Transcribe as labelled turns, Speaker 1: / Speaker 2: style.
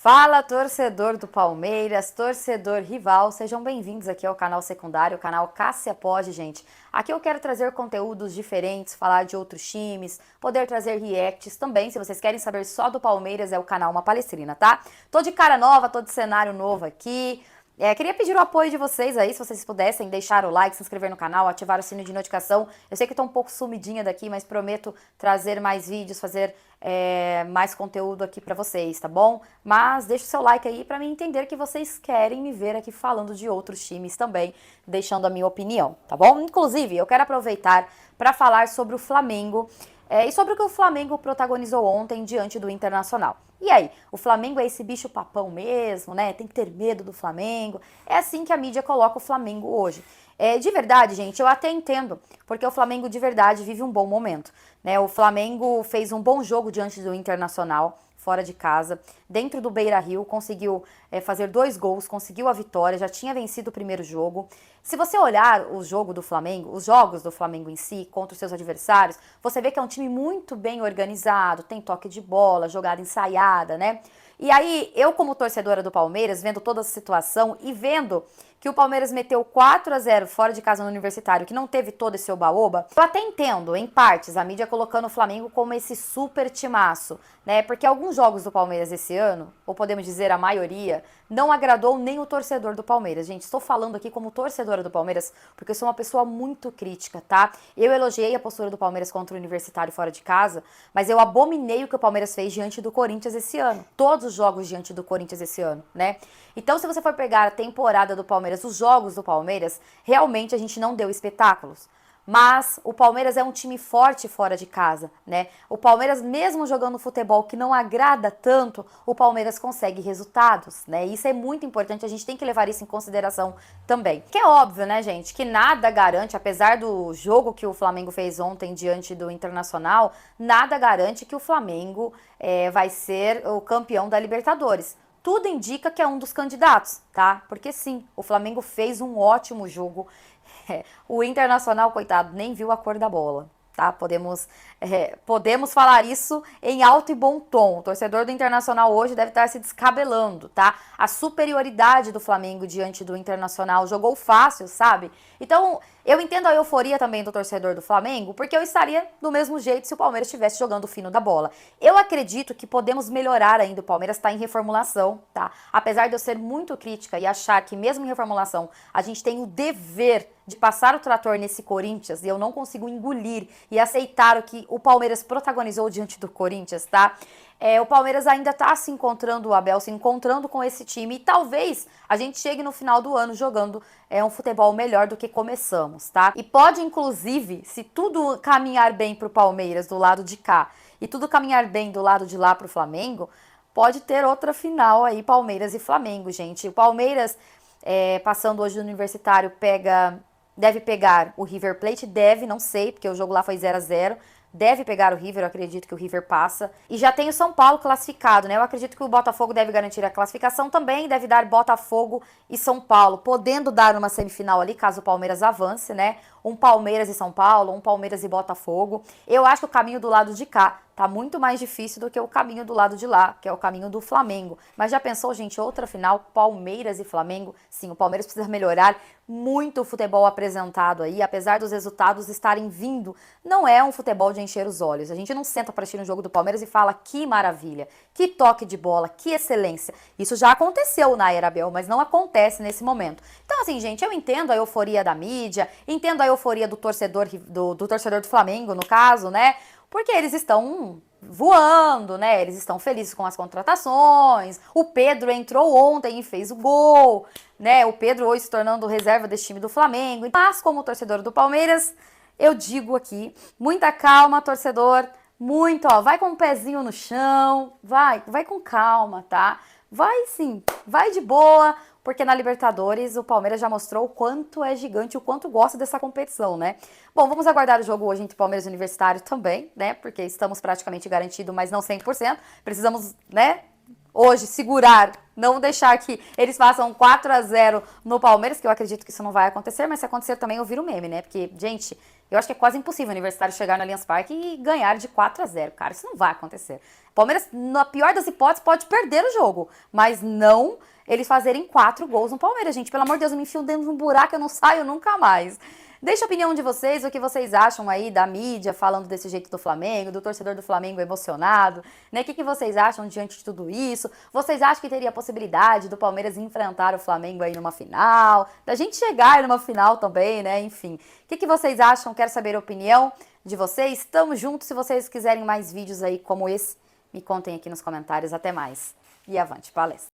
Speaker 1: Fala, torcedor do Palmeiras, torcedor rival, sejam bem-vindos aqui ao canal secundário, o canal Cássia Pode, gente. Aqui eu quero trazer conteúdos diferentes, falar de outros times, poder trazer reacts também. Se vocês querem saber só do Palmeiras, é o canal Uma Palestrina, tá? Tô de cara nova, tô de cenário novo aqui. Queria pedir o apoio de vocês aí, se vocês pudessem deixar o like, se inscrever no canal, ativar o sino de notificação. Eu sei que estou um pouco sumidinha daqui, mas prometo trazer mais vídeos, fazer mais conteúdo aqui pra vocês, tá bom? Mas deixa o seu like aí pra mim entender que vocês querem me ver aqui falando de outros times também, deixando a minha opinião, tá bom? Inclusive, eu quero aproveitar para falar sobre o Flamengo e sobre o que o Flamengo protagonizou ontem diante do Internacional. E aí, o Flamengo é esse bicho papão mesmo, né? Tem que ter medo do Flamengo. É assim que a mídia coloca o Flamengo hoje. De verdade, gente, eu até entendo, porque o Flamengo de verdade vive um bom momento, né? O Flamengo fez um bom jogo diante do Internacional, fora de casa, dentro do Beira-Rio, conseguiu fazer 2 gols, conseguiu a vitória, já tinha vencido o primeiro jogo. Se você olhar o jogo do Flamengo, os jogos do Flamengo em si, contra os seus adversários, você vê que é um time muito bem organizado, tem toque de bola, jogada ensaiada, né? E aí, eu como torcedora do Palmeiras, vendo toda essa situação e vendo que o Palmeiras meteu 4-0 fora de casa no Universitário, que não teve todo esse oba-oba, eu até entendo, em partes, a mídia colocando o Flamengo como esse super timaço, né? Porque alguns jogos do Palmeiras esse ano, ou podemos dizer a maioria, não agradou nem o torcedor do Palmeiras. Gente, estou falando aqui como torcedora do Palmeiras, porque eu sou uma pessoa muito crítica, tá? Eu elogiei a postura do Palmeiras contra o Universitário fora de casa, mas eu abominei o que o Palmeiras fez diante do Corinthians esse ano. Todos os jogos diante do Corinthians esse ano, né? Então, se você for pegar a temporada do Palmeiras, os jogos do Palmeiras, realmente a gente não deu espetáculos. Mas o Palmeiras é um time forte fora de casa, né? O Palmeiras, mesmo jogando futebol que não agrada tanto, o Palmeiras consegue resultados, né? Isso é muito importante, a gente tem que levar isso em consideração também. Que é óbvio, né, gente, que nada garante, apesar do jogo que o Flamengo fez ontem diante do Internacional, nada garante que o Flamengo vai ser o campeão da Libertadores. Tudo indica que é um dos candidatos, tá? Porque sim, o Flamengo fez um ótimo jogo. O Internacional, coitado, nem viu a cor da bola, tá? Podemos falar isso em alto e bom tom. O torcedor do Internacional hoje deve estar se descabelando, tá? A superioridade do Flamengo diante do Internacional jogou fácil, sabe? Então, eu entendo a euforia também do torcedor do Flamengo, porque eu estaria do mesmo jeito se o Palmeiras estivesse jogando o fino da bola. Eu acredito que podemos melhorar ainda, o Palmeiras está em reformulação, tá? Apesar de eu ser muito crítica e achar que mesmo em reformulação, a gente tem o dever de passar o trator nesse Corinthians, e eu não consigo engolir e aceitar o que o Palmeiras protagonizou diante do Corinthians, tá? O Palmeiras ainda tá se encontrando, o Abel se encontrando com esse time, e talvez a gente chegue no final do ano jogando um futebol melhor do que começamos, tá? E pode, inclusive, se tudo caminhar bem pro Palmeiras do lado de cá, e tudo caminhar bem do lado de lá pro Flamengo, pode ter outra final aí, Palmeiras e Flamengo, gente. O Palmeiras, passando hoje no Universitário, deve pegar o River Plate, não sei, porque o jogo lá foi 0-0. Deve pegar o River, eu acredito que o River passa. E já tem o São Paulo classificado, né? Eu acredito que o Botafogo deve garantir a classificação também, deve dar Botafogo e São Paulo, podendo dar uma semifinal ali, caso o Palmeiras avance, né? Um Palmeiras e São Paulo, um Palmeiras e Botafogo. Eu acho que o caminho do lado de cá tá muito mais difícil do que o caminho do lado de lá, que é o caminho do Flamengo. Mas já pensou, gente, outra final, Palmeiras e Flamengo? Sim, o Palmeiras precisa melhorar muito o futebol apresentado aí, apesar dos resultados estarem vindo. Não é um futebol de encher os olhos. A gente não senta para assistir um jogo do Palmeiras e fala que maravilha, que toque de bola, que excelência. Isso já aconteceu na era Abel, mas não acontece nesse momento. Então, assim, gente, eu entendo a euforia da mídia, entendo a euforia do torcedor do Flamengo, no caso, né? Porque eles estão voando, né? Eles estão felizes com as contratações. O Pedro entrou ontem e fez o gol, né? O Pedro hoje se tornando reserva desse time do Flamengo. Mas como torcedor do Palmeiras, eu digo aqui, muita calma, torcedor, muito, ó, vai com o pezinho no chão, vai com calma, tá? Vai sim, vai de boa, porque na Libertadores o Palmeiras já mostrou o quanto é gigante, o quanto gosta dessa competição, né? Bom, vamos aguardar o jogo hoje entre Palmeiras e Universitário também, né? Porque estamos praticamente garantidos, mas não 100%. Precisamos, né, hoje segurar Não deixar que eles façam 4-0 no Palmeiras, que eu acredito que isso não vai acontecer, mas se acontecer também eu viro meme, né? Porque, gente, eu acho que é quase impossível o Universitário chegar no Allianz Parque e ganhar de 4-0, cara. Isso não vai acontecer. Palmeiras, na pior das hipóteses, pode perder o jogo, mas não eles fazerem 4 gols no Palmeiras, gente. Pelo amor de Deus, eu me enfio dentro de um buraco, eu não saio nunca mais. Deixa a opinião de vocês, o que vocês acham aí da mídia falando desse jeito do Flamengo, do torcedor do Flamengo emocionado, né? O que vocês acham diante de tudo isso? Vocês acham que teria a possibilidade do Palmeiras enfrentar o Flamengo aí numa final? Da gente chegar numa final também, né? Enfim, o que vocês acham? Quero saber a opinião de vocês. Tamo junto. Se vocês quiserem mais vídeos aí como esse, me contem aqui nos comentários. Até mais. E avante palestra.